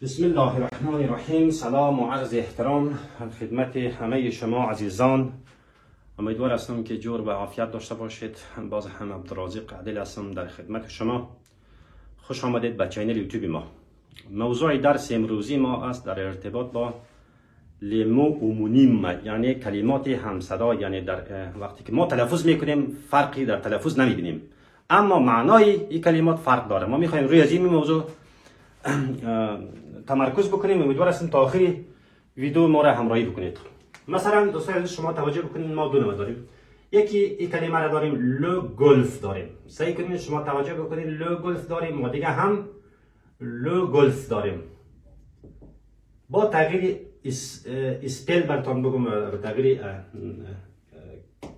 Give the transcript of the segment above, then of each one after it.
بسم الله الرحمن الرحیم. سلام و عرض احترام خدمت همه شما عزیزان. امیدوار هستم که جور و عافیت داشته باشید. باز هم عبدالرازق عادل هستم در خدمت شما. خوش آمدید به چینل یوتیوب ما. موضوع درس امروزی ما است در ارتباط با لیمو اومونیم، یعنی کلمات همصدا. یعنی در وقتی که ما تلفظ میکنیم فرقی در تلفظ نمیبینیم، اما معنای این کلمات فرق داره. ما میخوایم روی از این موضوع تمرکز بکنیم. امیدوار هستم تا آخر ویدیو ما را همراهی بکنید. مثلا دوستان عزیز شما توجه بکنید، ما دو نوع داریم. یکی این کلمه را داریم لو گلف داریم. سعی کنید شما توجه بکنید، لو گلف داریم و دیگه هم لو گلف داریم. با تغییر اسپل براتون بگم، تغییر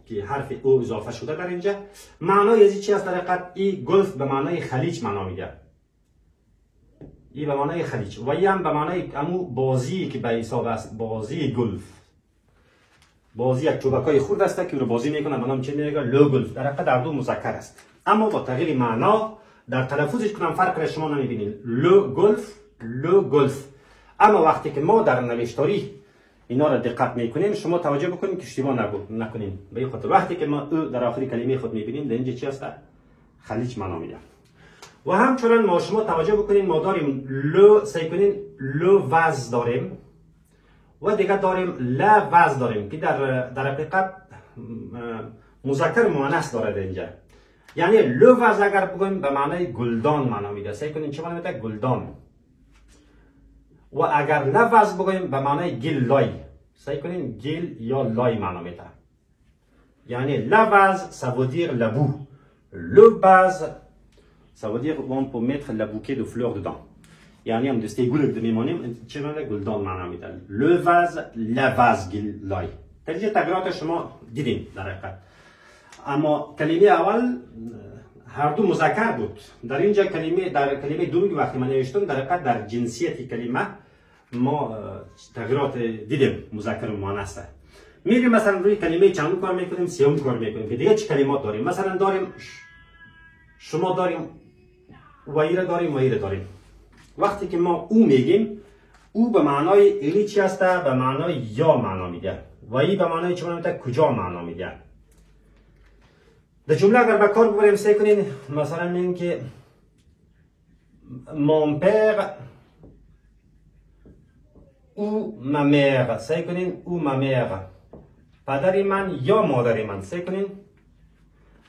که حرف او اضافه شده در اینجا. معنای از چی است؟ در حقیقت این گلف به معنای خلیج معنا میده. این به معنای خلیج و این هم به معنای امو بازی که به حساب است، بازی گلف. بازی یک چوبکای خرد است که رو بازی میکنن، به نام چی میگه؟ لو گلف. در حقیقت در دو مذکر است، اما با تغییر معنا در تلفظش کنم فرق را شما نمیبینید. لو گلف، لو گلف. اما وقتی که ما در نوشتاری اینا را دقت میکنیم، شما توجه بکنید که اشتباه نکنیم. به این خاطر وقتی که ما او در آخری کلمه خود میبینیم، در اینجا چی است؟ خلیج معنا میده. و همچنان ما شما توجه بکنید، ما داریم لو، سعی کنین لو وز داریم و دیگه داریم لا وز داریم که در حقیقت مذکر مؤنث داره اینجا. یعنی لو وز اگر بگویم به معنای گلدان معنا میده. سعی کنین چه معنا میده؟ گلدان. و اگر لا وز بگویم به معنای گل لای. سعی کنین گل یا لای معنا میده. یعنی لا وز ça veut dire la boue. Le vase ça veut dire on peut mettre la bouquet de fleurs dedans. یعنی هم دسته گل که میمونیم چه معنی؟ گلدان معنا میده. Le vase، la vase گل لای. در اینجا تغییرات شما دیدین در حقیقت. اما کلمه اول هر دو مذکر بود. در اینجا در کلمه دومی وقتی من نوشتم، در حقیقت در جنسیت کلمه ما تغییرات دیدیم، مذکر و مؤنث. میریم مثلا روی کلمه چندم کار میکنیم، سوم کار میکنیم که دیگه چه کلمات داریم. مثلا داریم شما، داریم ویره، داریم ویره داریم. وقتی که ما او میگیم، او به معنای ایلی چی است؟ به معنای یا معنا میده. وی به معنای چه معنا میده؟ کجا معنا میده. در جمله اگر به کار ببریم، سعی کنین مثلا میگیم که mon père او ma mère. سعی کنین او ma mère. پدر من یا مادر من. سعی کنین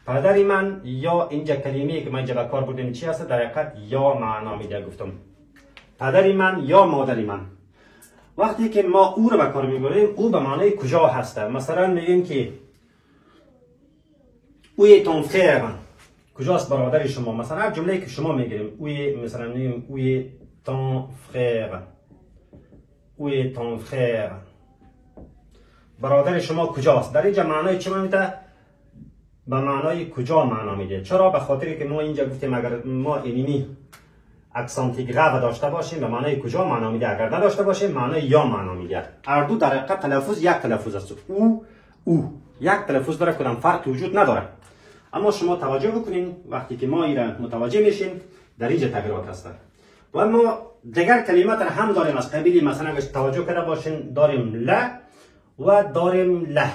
پدر من یا اینجا کلمه‌ای که من اینجا به کار بردم چی هست؟ در حقیقت یا معنا میده. گفتم پدر من یا مادر من. وقتی که ما او رو به کار میبریم، او به معنای کجا هست. مثلا میگیم که او est ton frère. کجاست برادر شما؟ مثلا جمله‌ای که شما میگیریم، او مثلا میگیم او est ton frère. او est ton frère. برادر شما کجاست؟ در اینجا معنای چی میده؟ به معنای کجا معنا میده. چرا؟ به خاطری که ما اینجا گفتیم اگر ما اینی اکسانت گراو داشته باشیم به معنای کجا معنا میده، اگر نداشته باشیم معنای یا معنا میده. هر دو در حقیقت تلفظ یک تلفظ است. او یک تلفظ داره، کدام فرق وجود نداره. اما شما توجه بکنین وقتی که ما ایران متوجه میشیم در اینجا تغییرات هست. و ما دیگر کلمات را هم داریم از قبیل، مثلا اگر توجه کرده باشین داریم لا و داریم له.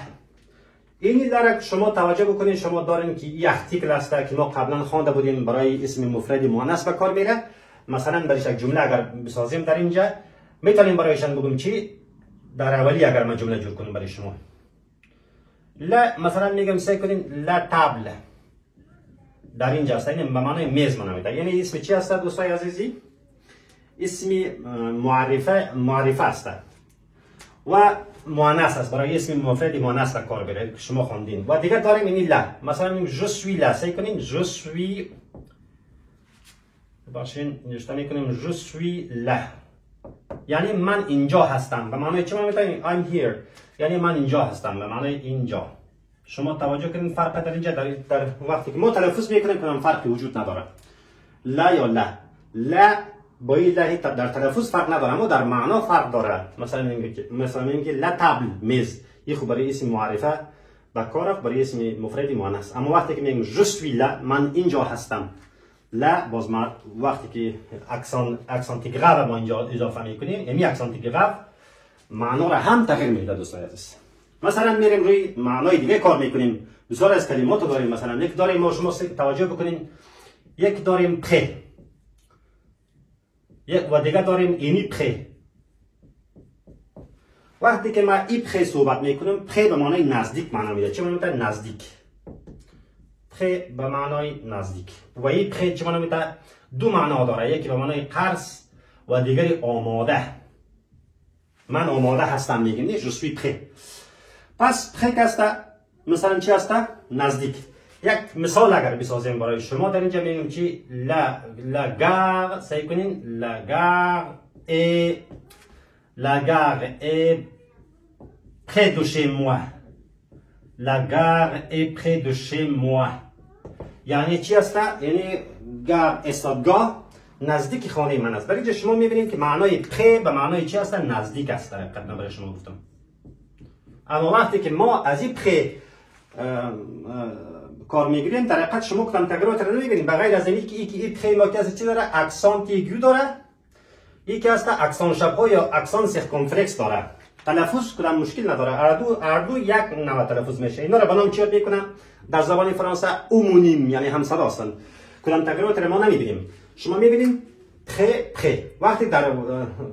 این داره شما توجه بکنید، شما دارین که یک ارتیکل است که ما قبلا خوانده بودیم برای اسم مفرد مؤنث به کار میره. مثلا برایش یک جمله اگر بسازیم در اینجا میتونیم برایشان بگم چی در اولی اگر من جمله جور کنم برای شما. لا مثلا میگم سعی کنین لا تابل. در اینجا است، این به معنای میز معنا میده. یعنی اسم چی است دوستای عزیزی؟ اسم معرفه است و مؤنث است، برای اسم مفرد مؤنث به کار بره شما خواندین. و دیگه داریم این لا. مثلا میگیم je suis là. سعی کنین je suis باشین نوشته میکنیم je suis là. یعنی من اینجا هستم. به معنای چی میگیم؟ I'm here. یعنی من اینجا هستم به معنای اینجا. شما توجه کنین فرق در اینجا در وقتی که ما تلفظ میکنیم کنم فرقی وجود نداره. لا یا لا. لا با این لا در تلفظ فرق نداره، اما در معنا فرق داره. مثلا میگیم که لا تابل، میز. این خب برای اسم معرفه به کار، برای اسم مفرد مؤنث. اما وقتی که میگیم je suis là، من اینجا هستم، لا باز ما وقتی که اکسانت گراو ما اینجا اضافه میکنیم یعنی اکسانت گراو معنا را هم تغییر میده دوستان عزیز. مثلا میریم روی معنای دیگه کار میکنیم. بسیار از کلمات رو داریم. مثلا یک داریم ما شما توجه بکنین یک داریم پره یک و دیگه داریم اینی پره. وقتی که ما ای پره صحبت میکنیم پره به معنای نزدیک معنا میده. چه معنی میده؟ نزدیک. پره به معنای نزدیک و ای پره چه معنی میده؟ دو معنا داره. یکی به معنای قرض و دیگری آماده. من آماده هستم میگیم نه je suis prêt. پس پره هسته مثلا چی هسته؟ نزدیک. یک مثال اگر بسازیم برای شما در اینجا میگیم که la gare سعی کنین la gare est près de chez moi. La gare est près de chez moi. یعنی چی هسته؟ یعنی گار ایستادگاه نزدیک خانه من است. در اینجا شما میبینید که معنای پره به معنای چی هست؟ نزدیک است. قبلا برای شما گفتم. اما وقتی که ما از این پره کار میگیریم در حقیقت شما کدام تغییرات رو نمیبینید بغیر از اینکه این پره ما که چی داره؟ اکسانت ایگو داره. یکی هست اکسان شپا یا اکسان سرکمفلکس داره. تلفظ کدام مشکل نداره. هر دو یک نوع تلفظ میشه. اینا رو بنام چی یاد میکنم؟ در زبان فرانسه اومونیم یعنی همصدا هستند. کدام تغییرات رو ما نمیبینیم. شما میبینید پره وقتی در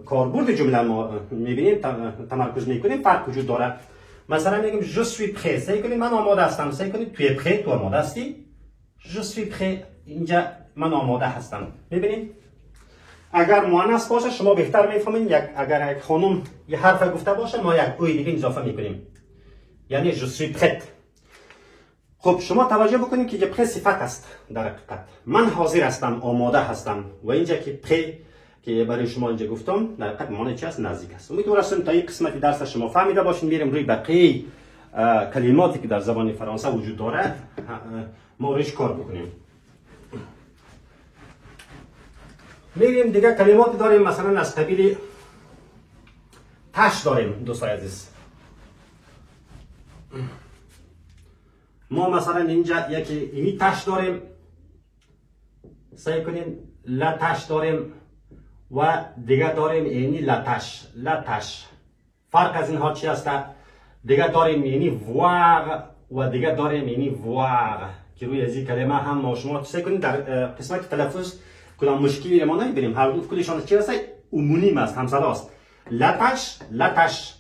کاربرد جمله ما میبینیم تمرکز میکنیم فرق وجود داره. مثلا میگیم je suis prêt سعی کنید من آماده هستم. سعی کنید tu es prêt تو آماده هستی. je suis prêt اینجا من آماده هستم. میبینید اگر مؤنث باشه شما بهتر میفهمید. اگر یک خانم یه حرف گفته باشه ما یک اوی دیگه اضافه میکنیم یعنی je suis prête. خب شما توجه بکنید که پره صفت است. در حقیقت من حاضر هستم آماده هستم و اینجا که پره که برای شما اینجا گفتم در حقیقت معنی چی است؟ نزدیک است. امیدوارم هستم تا این قسمت درس شما فهمیده باشین. میریم روی بقیه کلماتی که در زبان فرانسه وجود داره ما روش کار بکنیم. میریم دیگه کلماتی داریم مثلا از قبیل تاش داریم دوستان عزیز. ما مثلا اینجا یکی اینی تاش داریم. سعی کنیم لا تاش داریم و دیگه داریم اینی لاتاش. فرق از اینها چی هست؟ دیگه داریم اینی وار و دیگه داریم اینی وار که روی از این کلمه هم ما شما سعی کنید در قسمت تلفظ کدام مشکلی ما نمیبینیم. هر دو کلشان چی هست؟ اومونیم است، همصدا است. لاتاش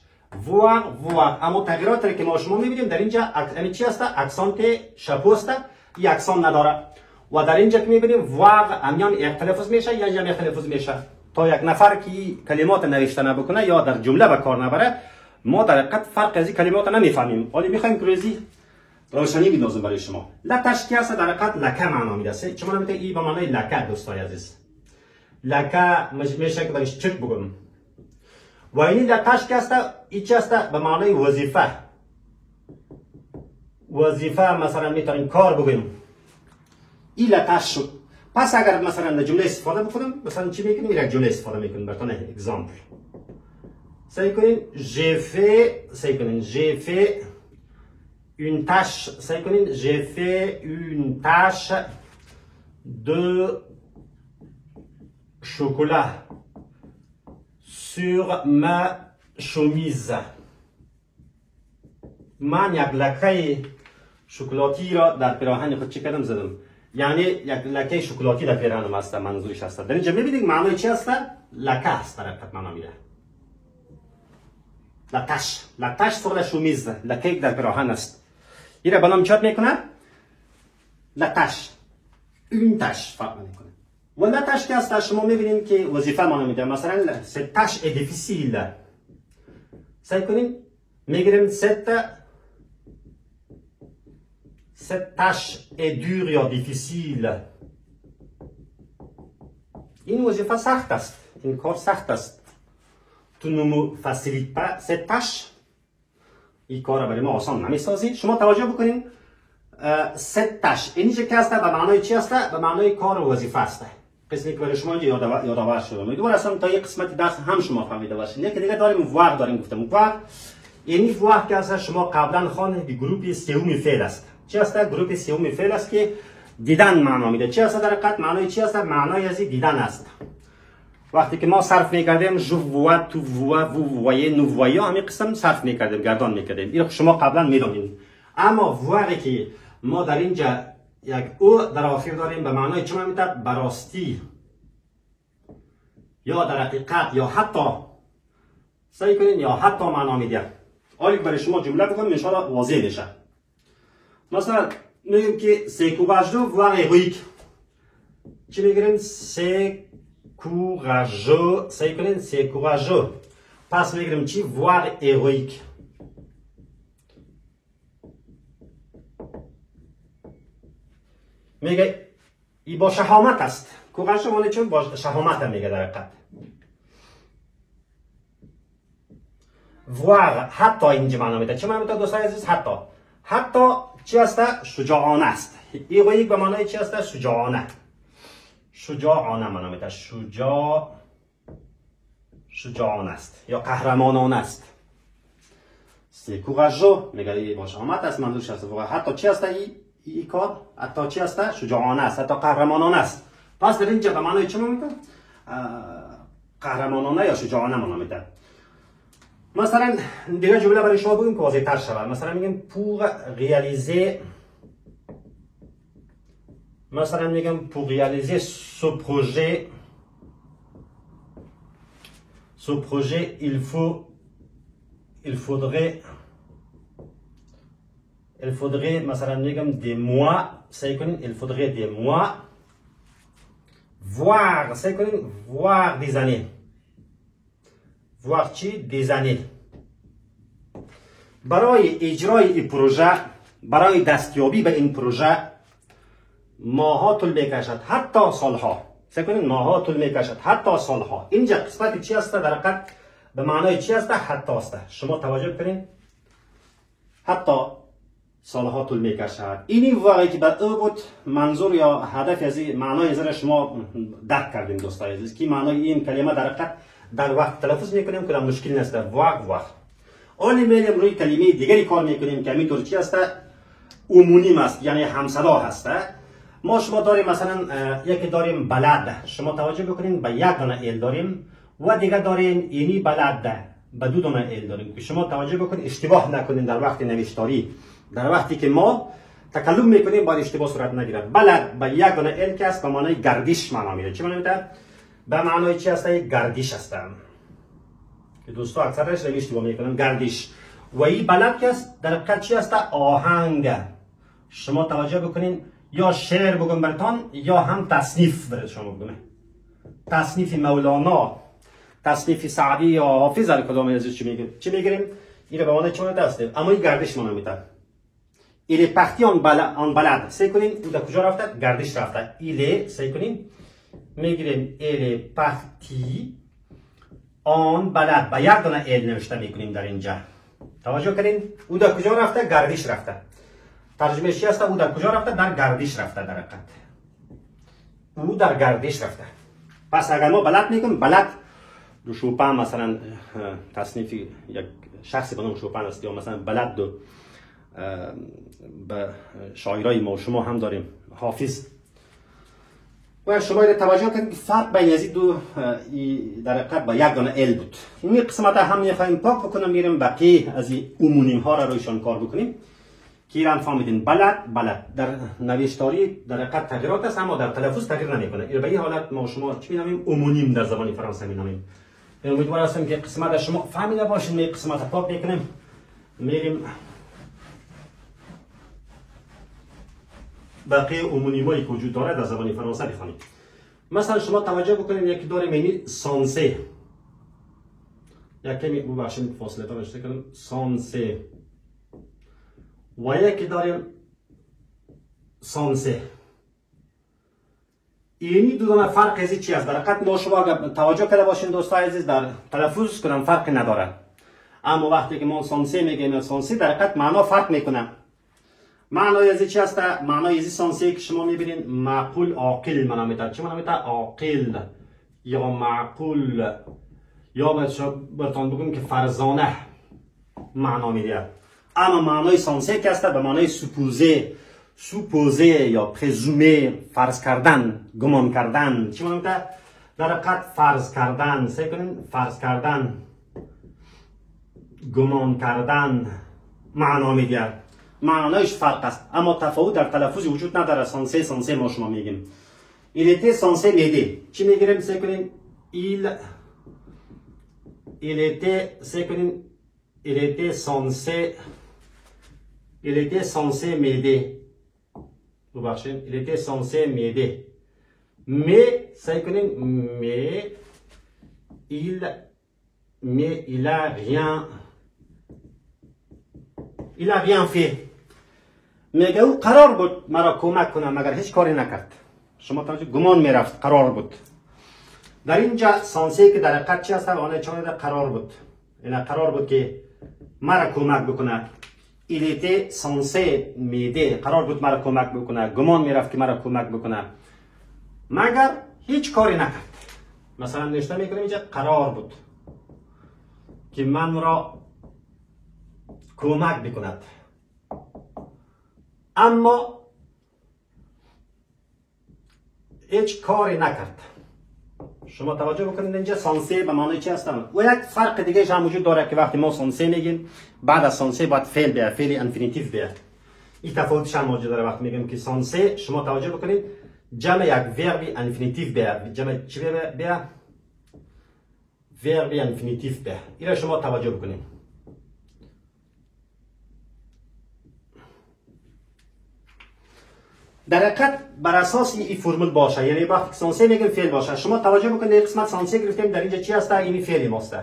وار اما تغییراتی که ما شما میبینیم در اینجا یعنی چی هست؟ اکسانت شپو است. این اکسان نداره و در اینجا که میبینیم وار همیان یک تلفظ میشه یا یک تلفظ میشه. تا یک نفر که کلمات نوشته نبکنه یا در جمله به کار نبره ما در حقیقت فرق از این کلمات نمیفهمیم. حالا میخوایم که روزی روشنی بندازیم برای شما. لاتاش کی هست؟ در حقیقت لکه معنا میده. چه معنا میده؟ این به معنای لکه دوستای عزیز. لکه میشه که درش چک بگم. و این لاتاش کی هست؟ این چی هست؟ به معنای وظیفه. وظیفه مثلا میتونیم کار بگیم. این لاتاش شد. پس اگر مثلا در جمله استفاده بکنم مثلا چی میکنیم؟ یک جمله استفاده میکنیم. براتون اگزامپل سعی کنین j'ai fait une tâche. سعی کنین j'ai fait une tâche de chocolat sur ma chemise. من یک لکه شکلاتی را در پیراهن خود چی کردم؟ زدم. یعنی یک لکه شکلاتی در پیراهنم است. منظورش است. در اینجا میبینید معنی چی است؟ لکه است. در حقیقت معنا میده. لاتاش sur la chemise. لکه در پیراهن است. این را به نام چاپ میکنه لاتاش. این تاش فرق میکنه. و لاتاش که است شما میبینید که وظیفه معنا میده. مثلا cette tâche est difficile. سعی کنین میگیریم cette tâche est dure یا difficile. این وظیفه سخت است. این کار سخت است. تو ne me facilite pas cette tâche. این کار را برای ما آسان نمیسازی. شما توجه بکنین cette tâche اینجا که است به معنای چی است؟ به معنای کار و وظیفه است. قسمی که برای شما یادآور شده. امیدوارم اصلا تا یک قسمت درس هم شما فهمیده باشین. یکی دیگه داریم وار داریم گفتم. وار یعنی وار که است شما قبلا خوانده گروه سوم فعل است. چی است؟ گروه سوم فعل است که دیدن معنا میده. چی است در حقیقت؟ معنای چی است؟ معنای از دیدن است. وقتی که ما صرف میکردیم جو ووا تو ووا وو ووایه نو ووایه همین قسم صرف میکردیم، گردان میکردیم. این شما قبلا میدونید. اما وقتی که ما در اینجا یک او در آخر داریم به معنای چی میده؟ براستی یا در حقیقت یا حتی سعی کنین یا حتی معنا میده. حالی برای شما جمله بکنم ان شاء الله واضح بشه. مثلا میگیم که c'est courageux voire héroïque. چی میگیم؟ c'est courageux. سعی کنین c'est courageux. پس میگیم چی؟ voire héroïque. میگه ای با شهامت است. courageux معنی چون با شهامت میگه در حقیقت. voire حتی اینجا معنا میده. چه معنا میده دوستان عزیز؟ حتی چی است؟ شجاعانه است. héroïque به معنای چی است؟ شجاعانه. شجاعانه معنا میده. شجاعانه است یا قهرمانانه است. c'est courageux میگه با شهامت است، منظورش است. حتی چی است این کار؟ حتی چی است؟ شجاعانه است، حتی قهرمانانه است. پس در اینجا به معنای چی میده؟ قهرمانانه یا شجاعانه معنا میده. مثلا دیگه جمله برای شما بگیم که واضح تر شود. مثلا میگیم pour réaliser، مثلا میگم pour réaliser ce projet il faudrait مثلا میگم des mois. سعی کنین il faudrait des mois voire سعی کنین voire des années. voire چی؟ des années. برای اجرای این پروژه، برای دستیابی به این پروژه ماها طول میکشد، حتی سالها. سعی کنین ماها طول میکشد، حتی سالها. اینجا قسمت چی است در حقیقت؟ به معنای چی است؟ حتی است. شما توجه کنین. حتی سالها طول میکشد. اینی واقعی که به او بود منظور یا هدف از این معنای از شما درک کردیم دوستان عزیز که معنای این کلمه در حقیقت در وقت تلفظ میکنیم که مشکل نیست. واق آنی میریم روی کلمه دیگری کار میکنیم که همینطور چی است؟ عمونیم است، یعنی همصدا هست. ما شما داریم مثلا یکی داریم بلد. شما توجه بکنین به یک دانه ال داریم و دیگه داریم اینی بلد به دو دانه ال داریم که شما توجه بکنین اشتباه نکنین در وقت نوشتاری. در وقتی که ما تکلم میکنیم باید اشتباه صورت نگیرد. بلد به یک دانه ال که است به معنای گردش معنا میده. چی معنا میده؟ به معنای چی است؟ گردش است. که دوستا اکثرش رو اشتباه میکنن. گردش. و این بلد که است در حقیقت چی است؟ آهنگ. شما توجه بکنین یا شعر بگم براتون یا هم تصنیف برای شما بگم. تصنیف مولانا، تصنیف سعدی یا حافظ هر کدام از چی میگیم؟ چی میگیم؟ این به معنای چی است؟ اما این گردش معنا میده. ایل پختی آن بلد. سعی کنین او در کجا رفته؟ گردش رفته. ایل سعی کنین میگیریم ایل پختی آن بلد. با یک دانه ال نوشته میکنیم در اینجا. توجه کنین او در کجا رفته؟ گردش رفته. ترجمه چی است؟ او در کجا رفته؟ در گردش رفته. در حقیقت او در گردش رفته. پس اگر ما بلد میگیم، بلد دو شوپن مثلا تصنیف یک شخصی به نام شوپن است یا مثلا بلد دو به شاعرای ما شما هم داریم حافظ. و شما را توجه کنید که فرق بین از دو در حقیقت با یک دانه ال بود. این قسمت هم میخوایم پاک بکنم میریم بقیه از این عمونیم ها را رویشان کار بکنیم که ایران فهمیدین بلد در نوشتاری در حقیقت تغییرات است اما در تلفظ تغییر نمیکنه. به این حالت ما شما چی می‌نامیم؟ عمونیم در زبان فرانسه می‌نامیم. امیدوارم هستم که قسمت شما فهمیده باشین. می قسمت پاک میکنیم میریم بقیه عمونیمایی که وجود داره در زبان فرانسه بخوانیم. مثلا شما توجه بکنید یکی داریم اینی سانسه. یکی می ببخشید فاصله تا نشته کنم سانسه و یکی داریم سانسه. اینی دو دانه فرق از چی است؟ در حقیقت ما شما اگر توجه کرده باشین دوستان عزیز در تلفظ کنم فرق نداره. اما وقتی که ما سانسه میگیم یا سانسه در حقیقت معنا فرق میکنه. معنای از چی است؟ معنای از سانسه که شما میبینید معقول عاقل معنا میده. چه معنا میده؟ عاقل یا معقول یا براتون بگم که فرزانه معنا میده. اما معنای سانسه که است به معنای سپوزه. سوپوزه یا پرزومه، فرض کردن، گمان کردن. چی معنی میده؟ در حقیقت فرض کردن. سعی کنین فرض کردن، گمان کردن معنا میده. معنایش فرق است اما تفاوت در تلفظ وجود نداره. سانسه ما شما میگیم. Il était censé m'aider. چی میگیریم؟ سعی کنین il était censé m'aider. ببخشید. Il était censé m'aider. Mais سعی کنین mais il a rien fait. میگه او قرار بود مرا کمک کنه مگر هیچ کاری نکرد. شما توجه گمان میرفت قرار بود. در اینجا سانسه که در حقیقت چی هست؟ آنها چون قرار بود. این قرار بود که مرا کمک بکنه. Il était censé m'aider. قرار بود مرا کمک بکنه. گمان میرفت که مرا کمک بکنه مگر هیچ کاری نکرد. مثلا نوشته میکنیم اینجا قرار بود که من را کمک بکند اما هیچ کاری نکرد. شما توجه بکنید اینجا سانسه به معنی چی هست؟ و یک فرق دیگه هم وجود داره که وقتی ما سانسه میگیم بعد از سانسه باید فعل بیاد، فعل انفینیتیو بیاد. این تفاوتش هم موجود داره. وقتی میگیم که سانسه شما توجه بکنید جمع یک ورب انفینیتیو بیاد. جمع چی بیاد؟ ورب انفینیتیو بیاد. این شما توجه بکنید. در حقیقت بر اساس این فرمول باشه، یعنی وقتی سانسه میگیم فعل باشه. شما توجه بکنید این قسمت سانسه گرفتیم در اینجا چی هست؟ این فعل ماست.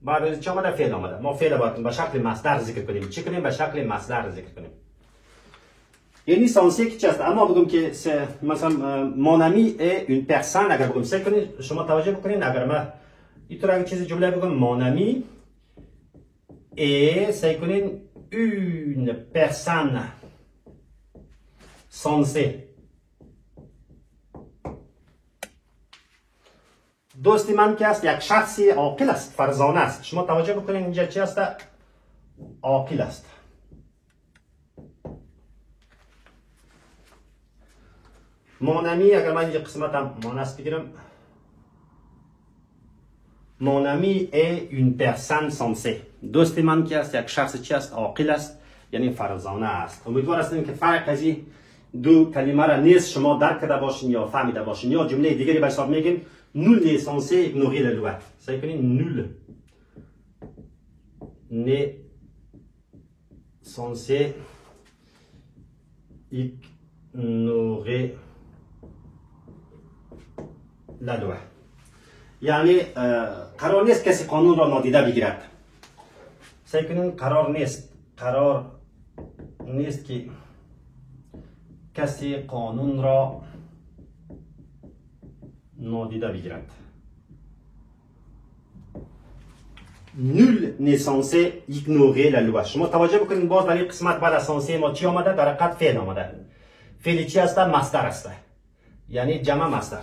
بعد از چی اومده؟ فعل اومده. ما فعل باید به شکل مصدر ذکر کنیم. چی کنیم؟ به شکل مصدر ذکر کنیم. یعنی سانسه که چی هست؟ اما بگم که مثلا mon ami est une personne. اگر بگم سعی کنید شما توجه بکنید اگر من اینطور اگه چیز جمله بگم mon ami est سعی کنید une personne سانسه. دوستی من که است یک شخصی عاقل است، فرزانه است. شما توجه بکنید اینجا چی است؟ عاقل است. مونامی اگر من اینجا قسمت هم مانست بگیرم مونامی est une personne sensée. دوستی من که است یک شخص چی است؟ عاقل است، یعنی فرزانه است. امیدوار هستم که فرق از این دو کلمه را نیست شما درک کرده باشین یا فهمیده باشین. یا جمله دیگری به حساب میگیم nul n'est censé ignorer la loi. سعی کنید nul n'est censé ignorer la loi. یعنی قرار نیست کسی قانون را نادیده بگیرد. سعی کنید قرار نیست که کسی قانون را نادیده بگیرد. Nul n'est censé ignorer la loi. شما توجه بکنید باز برای قسمت بعد از سانسه ما چی آمده؟ در حقیقت فعل آمده. فعل چی هست؟ مصدر است. یعنی جمع مصدر.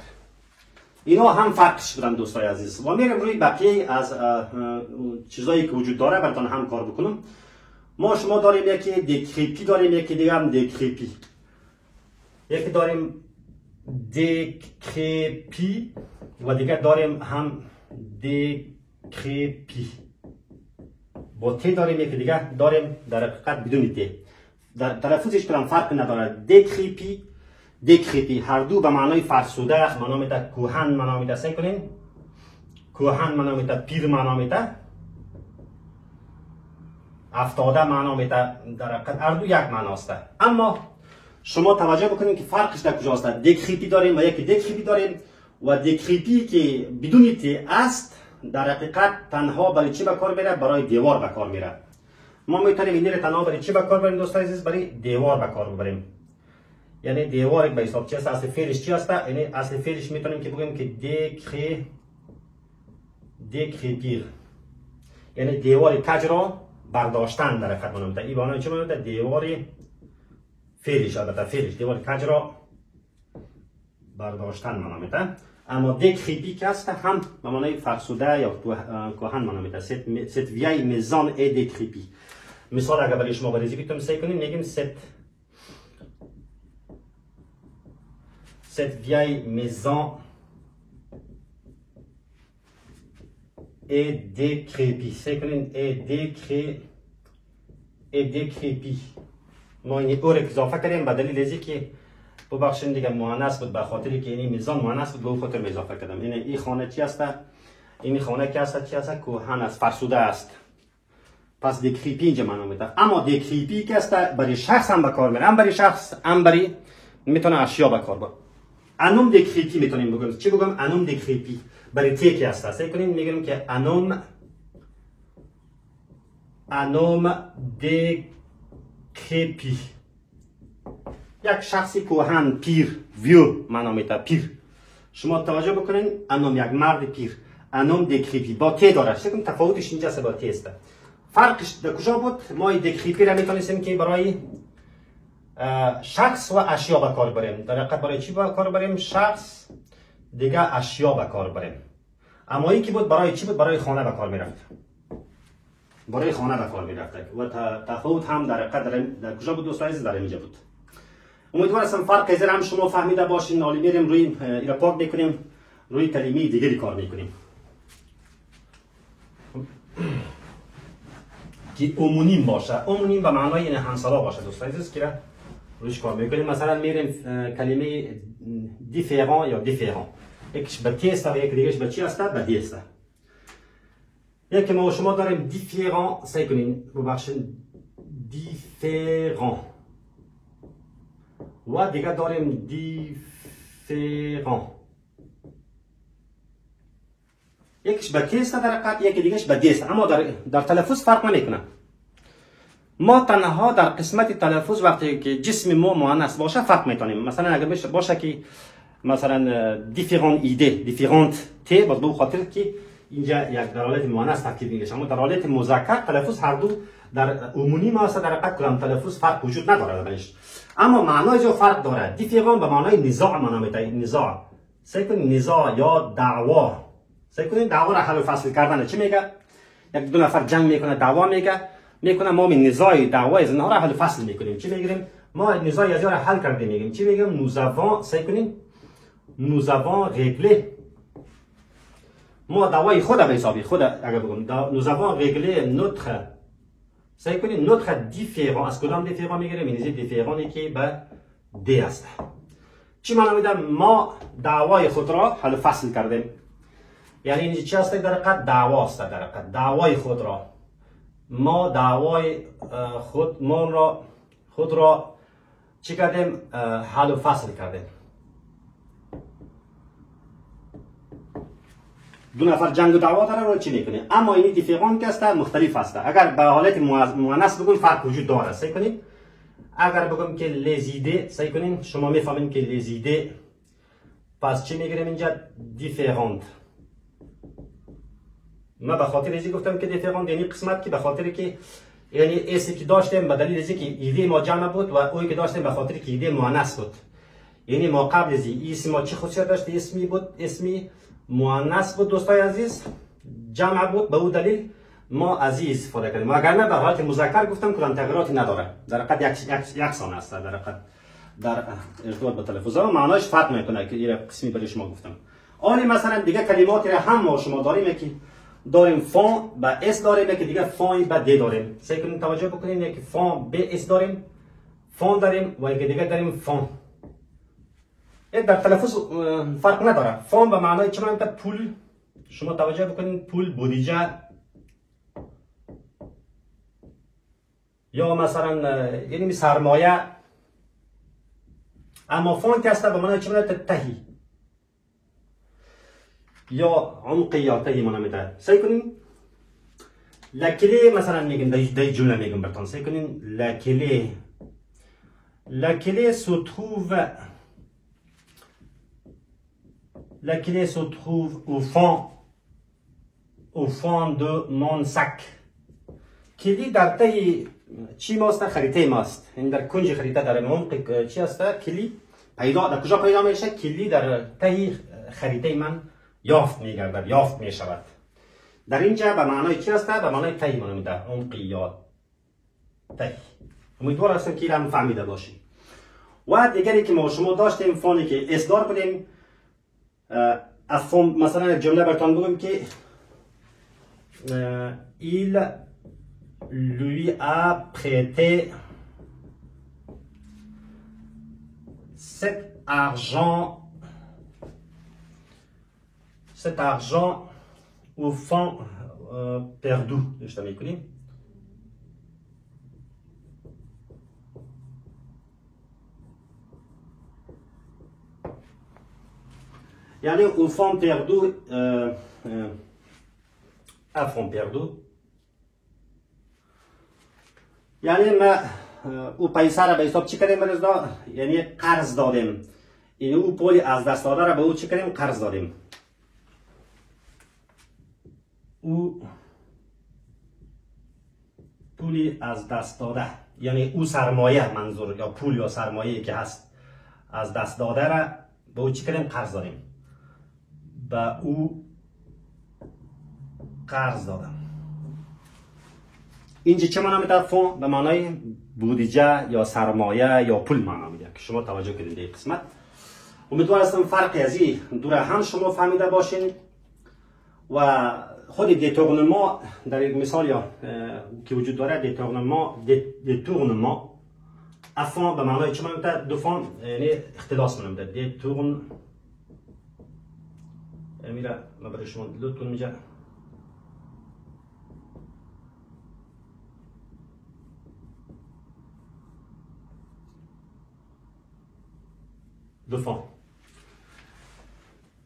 اینا هم فرقش بودن دوستای عزیز. و میرم روی بقیه از چیزایی که وجود داره براتون هم کار بکنم. ما شما داریم یکی دکریپی داریم، یکی دیگه هم دکریپی. یکی داریم دکریپی و دیگه داریم هم دکریپی. با ت داریم، یکی دیگه داریم در حقیقت بدون ت. در تلفظش کلام فرق نداره. دکریپی هر دو به معنای فرسوده، معنا میده کهن، معنا میده سعی کنین کهن، معنا میده پیر، معنا میده افتاده، معنا میده در حقیقت هر دو یک معناست. اما شما توجه بکنید که فرقش در کجاست. دکریپی داریم و یکی دکریپی داریم و دکریپی که بدون ت است در حقیقت تنها برای چی به کار میره؟ برای دیوار به کار میره. ما میتونیم این رو تنها برای چی به کار بریم دوستان عزیز؟ برای دیوار به کار ببریم. یعنی دیوار به حساب چی است؟ اصل فعلش چی است؟ یعنی اصل فعلش میتونیم که بگیم که دکریپیر، یعنی دیوار کج را برداشتن در حقیقت معنا میده. این معنی چی میده؟ دیوار فعلش، البته فعلش دیوار کج را برداشتن معنا میده. اما دکریپی که است هم به معنای فرسوده یا کهن معنا میده. cette vieille maison est décrépie. مثال اگر برای شما بریزی بتونم سعی کنیم میگیم cette vieille maison est décrépite. سعی کنین est décrépit. ما این اور اضافه کردیم به دلیل ازی که ببخشید دیگه مؤنث بود، به خاطری که این میزان مؤنث بود، به اون خاطر اضافه کردم. این خانه چی است؟ این خانه کی است؟ چی است؟ کهن است، فرسوده است. پس دکریپی اینجا معنا میده. اما دکریپی که است برای شخص هم به کار میره، هم برای شخص هم برای میتونه اشیا به کار بره. انوم دکریپی میتونیم بگیم. چی بگم؟ انوم دکریپی برای تی که است. سعی کنیم میگیم که انوم دکریپی، یک شخصی کهن، پیر، ویو معنا میده، پیر. شما توجه بکنین، انوم یک مرد پیر، انوم دکریپی با تی داره. شکم تفاوتش اینجا است با تی است. فرقش در کجا بود؟ ما دکریپی را میتونستیم که برای شخص و اشیا به کار بریم. در حقیقت برای چی به کار بریم؟ شخص دیگه اشیا به کار بریم. اما این که بود برای چی بود؟ برای خانه به کار میرفت. برای خانه به کار میرفت و تفاوت هم در حقیقت در کجا بود دوستان عزیز؟ در اینجا بود. امیدوارم فرق زیر هم شما فهمیده باشین. حالا میریم روی اینا پاک میکنیم، روی کلمه دیگری کار میکنیم که اومونیم باشه. اومونیم به معنای این همسالا باشه دوستان عزیز که روش کار میکنیم. مثلا میریم کلمه دیفران یا دیفران، یکیش به تی است و یک دیگهش به چی است؟ به دی است. یکی ما شما داریم دیفران، سعی کنیم ببخشید دیفران، و دیگه داریم دیفران. یکیش به تی است در حقیقت، یکی دیگهش به دی است، اما در تلفظ فرق نمیکنه. ما تنها در قسمت تلفظ وقتی که جسم ما مؤنث باشه فرق میتونیم. مثلا اگر باشه که مثلا دیفران ایده، دیفرانت تی، باز به خاطر که اینجا یک در حالت مؤنث ترکیب میشه، اما در حالت مذکر تلفظ هر دو در عمومی ما است. در حقیقت کلام تلفظ فرق وجود نداره درش، اما معنای جو فرق داره. دیفران به معنای نزاع معنا میده. نزاع، سعی کنید نزاع یا دعوا، سعی کنید دعوا را حل و فصل کردن. چی میگه؟ یک دو نفر جنگ میکنه، دعوا میکنه، ما می نزاع دعوا از اینها را حل و فصل میکنیم. چی میگیم؟ ما نزاع از را حل کردیم. میگیم چی میگیم؟ nous avons، سعی کنید nous avons réglé. ما دعوای خود به حسابی خود اگر بگم nous avons réglé notre، سعی کنید notre différent. از کدام دیفران میگیریم؟ این دیفرانی که به دی است. چی معنا میده؟ ما دعوای خود را حل و فصل کردیم. یعنی این چی است؟ در حقیقت دعوا است. در حقیقت دعوای خود را ما دعوای خود را چی کردیم؟ حل و فصل کردیم. دو نفر جنگ و دعوا داره رو چی میکنه؟ اما این دیفران که است مختلف است. اگر به حالت مؤنث بگم فرق وجود داره. سعی کنید اگر بگم که لیزیده، سعی کنید شما میفهمین که لیزیده، پس چی میگیریم اینجا؟ دیفرانت. ما به خاطر ازی گفتم که دیفرانت یعنی قسمت که به خاطر که یعنی اسی که داشتیم به دلیل ازی که ایده ما جمع بود و اوی که داشتیم به خاطر که ایده مؤنث بود. یعنی ما قبل از اسم ما چی خصوصیت داشت؟ اسمی بود، اسمی مؤنث بود دوستای عزیز، جمع بود، به اون دلیل ما از این استفاده کردیم. وگرنه در حالت مذکر گفتم کدام تغییراتی نداره، در حقیقت یکسان است. در حقیقت در ارتباط با تلفظ معناش فرق میکنه که این قسمی برای شما گفتم. آن مثلا دیگه کلماتی را هم ما شما داریم که داریم فون با اس داریم، که دیگه فون با دی داریم. سعی کنید توجه بکنید که فون به اس داریم، فون داریم و که دیگه داریم فون. در تلفظ فرق نداره. فون به معنای چه معنی؟ پول. شما توجه بکنید پول، بودجه، یا مثلا یعنی سرمایه. اما فون که است به معنای چه معنی؟ تهی یا عمقی یا تهی معنا میده. سعی کنید لکلی مثلا میگیم در جمله میگم براتون. سعی کنید لکلی se trouve au fond de mon sac. کلی در ته چی ماست؟ خریطه ماست. این در کنج خریطه در عمق چی است؟ کلی پیدا در کجا پیدا میشه؟ کلی در ته خریطه من یافت میگردد، یافت میشود. در اینجا به معنای چی است؟ به معنای ته معنا میده، عمقی یا ته. امیدوار هستم که اینم فهمیده باشی. و دیگری که ما شما داشتیم فونی که اصدار کنیم افون مثلا جمله براتون بگم که il lui a prêté cet argent au fond perdu. یعنی au fond perdu à fond perdu یعنی ما او پیسه را به حساب چی کردیم برزدا؟ یعنی قرض دادیم. این او پولی از دست داده را به او چی کردیم؟ قرض دادیم. او پولی از دست داده یعنی او سرمایه منظور یا پول یا سرمایه که هست از دست داده را به او چی کردیم؟ قرض دادیم. به او قرض دادم. اینجا چه معنا میده؟ فون به معنای بودجه یا سرمایه یا پول معنا میده که شما توجه کنید این قسمت. امیدوار هستم فرقی از این دوره هم شما فهمیده باشین و خود دیتورنما در یک مثال یا که وجود داره دیتورنما افون به معنای چه معنا میده؟ دو فون یعنی اختلاس معنا میده. دیتورن میره ما برای شما لطفاً میگه دو فون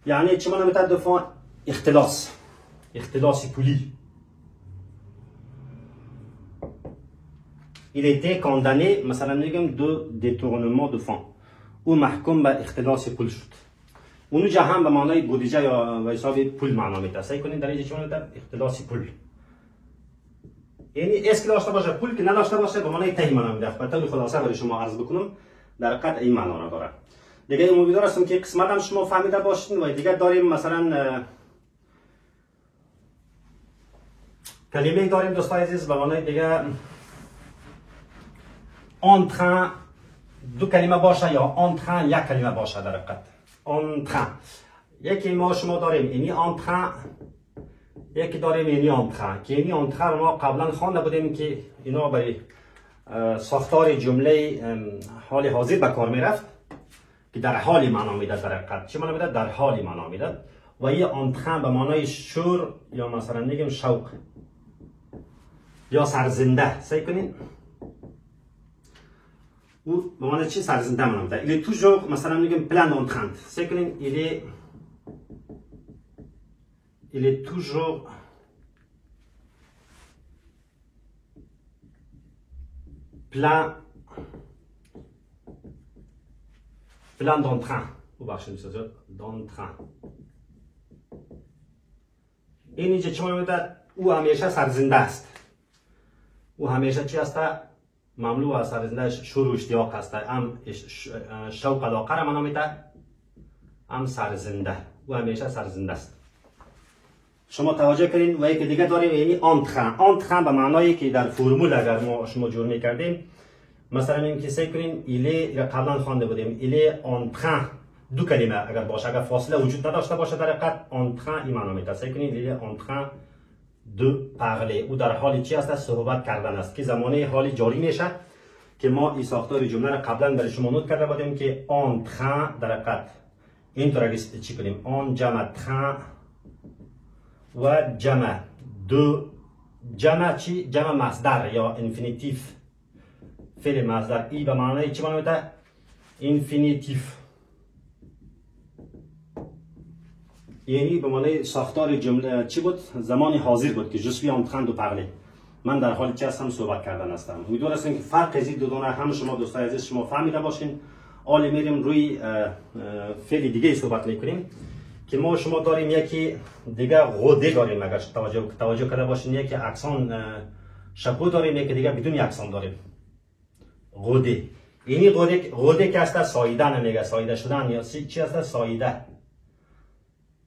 یعنی چه معنی میده دو فون؟ اختلاس پولی. il était condamné مثلا میگم دو détournement de fonds او محکوم به اختلاس پول شد. اونجا هم به معنای بودجه یا به حساب پول معنا میده. سعی کنید در اینجا چه معنی میده؟ اختلاس پول. یعنی اسک داشته باشه پول که نداشته باشه به معنای ته معنا میده. به طور خلاصه برای شما عرض بکنم در حقیقت این معنا را داره. دیگه امیدوار هستم که قسمت هم شما فهمیده باشین و دیگه داریم مثلا کلمه داریم دوستای عزیز به معنای دیگه en train دو کلمه باشه یا en train یک کلمه باشه در حقیقت. en train یکی ما شما داریم اینی en train یکی داریم اینی en train که اینی en train ما قبلا خوانده بودیم که اینا برای ساختار جمله حال حاضر به کار میرفت که در حالی معنا میده. در حقیقت چه معنا میده؟ در حالی معنا میده. و یه en train به معنای شور یا مثلا میگیم شوق یا سرزنده. سعی کنین او به معنای چی سرزنده معنا میده؟ il est toujours مثلا میگیم plein d'entrain. سعی کنین il est toujours plein d'entrain. او بخشید میسازد d'entrain. این اینجا چه معنا میده؟ او همیشه سرزنده است. او همیشه چی است؟ مملو از سرزنده شور و اشتیاق است. هم شوق علاقه را معنا میده هم سرزنده. او همیشه سرزنده است. شما توجه کنین. و یکی دیگه داریم یعنی en train به معنایی که در فرمول اگر ما شما جور میکردیم مثلا این که سعی کنین ایله قبلا خوانده بودیم ایله en train دو کلمه اگر باشه اگر فاصله وجود نداشته باشه در حقیقت en train این معنا میده. سعی کنین ایله en train de parler او در حالی چی است؟ صحبت کردن است که زمانه حالی جاری میشه که ما این ساختار جمله را قبلا برای شما نوت کرده بودیم که en train در حقیقت اینطور چی کنیم en جمع train و جمع دو جمع چی؟ جمع مصدر یا انفینیتیف فعل مصدر. ای به معنای چی معنا میده؟ انفینیتیف یعنی به معنای ساختار جمله چی بود؟ زمان حاضر بود که je suis en train de parler. من در حال چی هستم؟ صحبت کردن هستم. امیدوار هستم که فرق از این دو دونه هم شما دوستای عزیز شما فهمیده باشین. حالا میریم روی فعل دیگه صحبت میکنیم که ما شما داریم یکی دیگه غده داریم. اگر توجه کرده باشین یکی اکسان شکو داریم یکی دیگه بدون اکسان داریم. غده یعنی غده که هست ساییدن میگه ساییده شدن یا چی هست؟ ساییده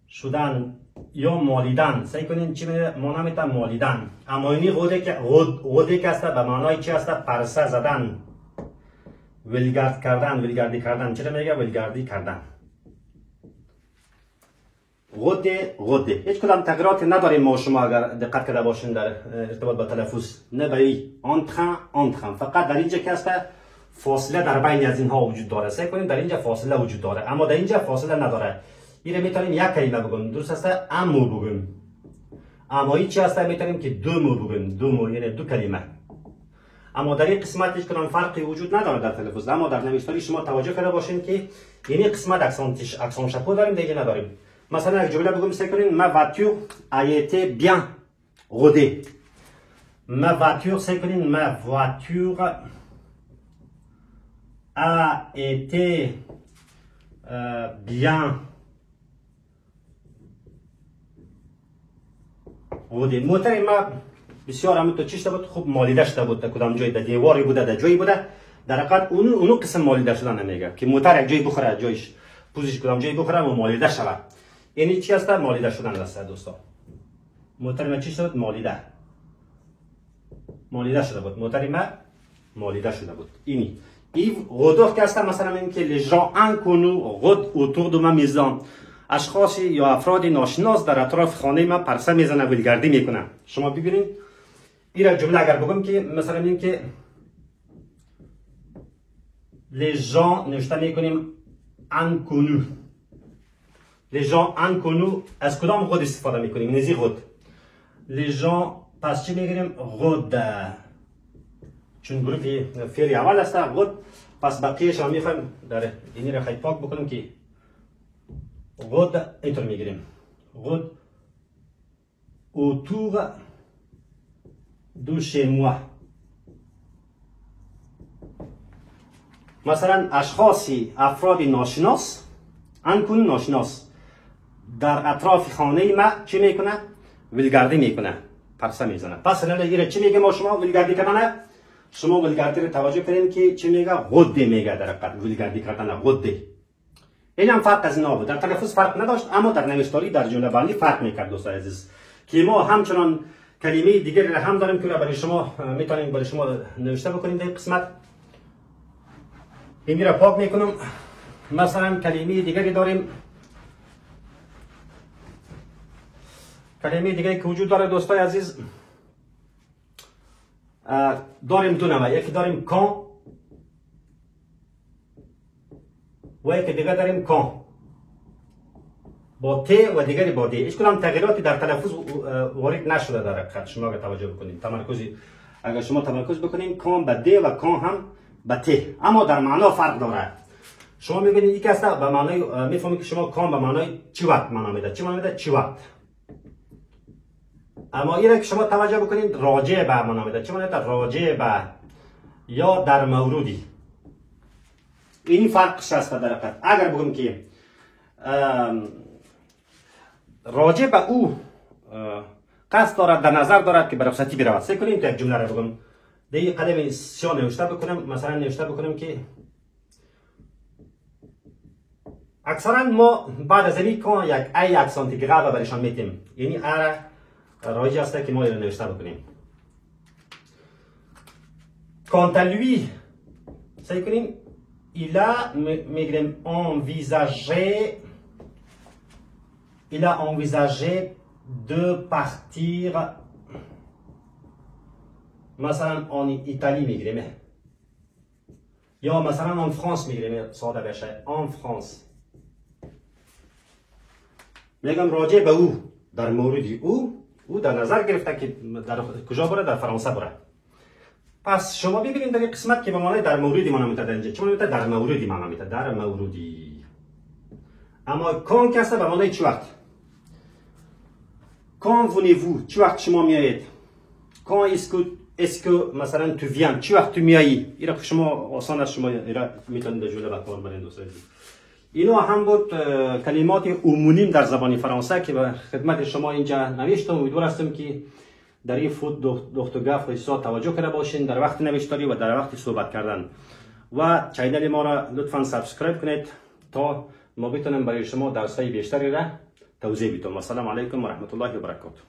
شدن یا مالیدن. سعی کنین چی معنا میده؟ مالیدن. اما اینی غده که هست به معنای چی هست؟ پرسه زدن ولگرد کردن، ولگردی کردن چرا میگه؟ ولگردی کردن. غده غده، هیچ کدام تغییراتی نداریم ما شما اگر دقت کرده باشین در ارتباط با تلفظ. نه برای آنتخن، فقط در اینجا که هست فاصله در بین از اینها وجود داره. سعی کنیم در اینجا فاصله وجود داره، اما در اینجا فاصله نداره. این میتونیم یک کلمه بگیم، درست است، امو بگیم. اما این چی هست؟ میتونیم که دو مو بگیم، دو مو یعنی دو کلمه. اما در این قسمت هیچ کدام فرقی وجود نداره در تلفظ. اما در نوشتاری شما توجه کرده باشین که یعنی قسمت اکسان شپو داریم، دیگه نداریم. مثلا یک جمله بگم، سعی کنین ما voiture a été bien rodée. ما voiture، سعی کنین ما voiture a été bien rodée. موتر ما بسیار همون چی شده بود؟ خوب مالیده شده بود. در کدام جای در دیواری بوده، در جایی بوده، در حقیقت اونو قسم مالیده شدن نمیگه که موتر یک جایی بخوره، جایش پوزش کدام جایی بخوره و مالیده شود. یعنی چی هست؟ مالیده شدن است دوستان. موتر ما چی شده بود؟ مالیده شده بود. موتر ما مالیده شده بود. اینی غدوخ که هست، مثلا این که les gens inconnus rôdent autour de ma maison. اشخاصی یا افراد ناشناس در اطراف خانه ما پرسه میزنه، ولگردی میکنه. شما ببینید این جمله اگر بگم که مثلا این که les gens نوشته میکنیم inconnus. les gens inconnus از کدام غد استفاده میکنیم؟ نزی غد. les gens پس چی میگیریم؟ غد، چون گروه فعل اول است غد. پس بقیه‌اش هم میخوایم در اینی را خیلی پاک بکنیم که غد اینطور میگیریم، غد autour de chez moi. مثلا اشخاصی افراد ناشناس، انکون ناشناس، در اطراف خانه ما چی میکنه؟ ولگردی میکنه، پرسه میزنه. پس الان چی میگه ما شما ولگردی کردن؟ شما ولگردی رو توجه کنین که چی میگه؟ غده میگه. در حقیقت ولگردی کردن غده. این هم فرق از اینا بود. در تلفظ فرق نداشت، اما در نوشتاری در جمله بندی فرق میکرد دوستان عزیز. که ما همچنان کلمه دیگری را هم داریم که برای شما میتونیم برای شما نوشته بکنیم در قسمت. این را پاک میکنم. مثلا کلمه دیگری داریم، کلمه دیگری که وجود داره دوستان عزیز، داریم دو نوع. یکی داریم کان و یکی دیگه داریم کان با ت و دیگری با دی. هیچ کدام تغییراتی در تلفظ وارد نشده در حقیقت. شما اگر توجه بکنید، اگر شما تمرکز بکنید، کان به دی و کان هم به ت، اما در معنا فرق داره. شما میبینید یکی است به معنای، میفهمید که شما کان به معنای چی وقت معنا میده، چی معنا میده؟ چی وقت. اما این که شما توجه بکنید راجع به معنا میده، چی معنا میده؟ راجع به یا در موردی. این فرقش است در حقیقت. اگر بگم که راجع به او قصد دارد، در نظر دارد که به رخصتی برود، سعی کنیم تا یک جمله را بگم. دیگه قدم سیا نوشته بکنم، مثلا نوشته بکنم که اکثرا ما بعد از این کان یک ای اکسانتی گرابه برشان میتیم. یعنی اره رایج است که ما این نوشته بکنیم. کانتلوی سعی کنیم ایلا میگریم il a envisagé de partir مثلا en ایتالی میگیریم، یا مثلا en France میگیریم ساده بشه en France. میگم راجع به او، در مورد او در نظر گرفته که در کجا بره؟ در فرانسه بره. پس شما ببینید در این قسمت که به معنای در موردی معنا میده، اینجا چی معنا میده؟ در موردی معنا میده، در موردی. اما کان که است به معنای چی وقت. کان venez-vous، چی وقت شما میایید. کان est-ce que مثلا تو viens، چی وقت تو میایی. اینا که شما آسان است، شما اینا میتونید در جمله به کار ببرید دوستان. اینا هم بود کلمات اومونیم در زبان فرانسه که به خدمت شما اینجا نوشتم. امیدوار هستم که در این فوت دختگاه خصوصا توجه کرده باشین در وقت نوشتاری و در وقت صحبت کردن. و چینل ما را لطفا سابسکرایب کنید تا ما بتونیم برای شما درس‌های بیشتری را توضیح بدیم. السلام علیکم و رحمت الله و برکاته.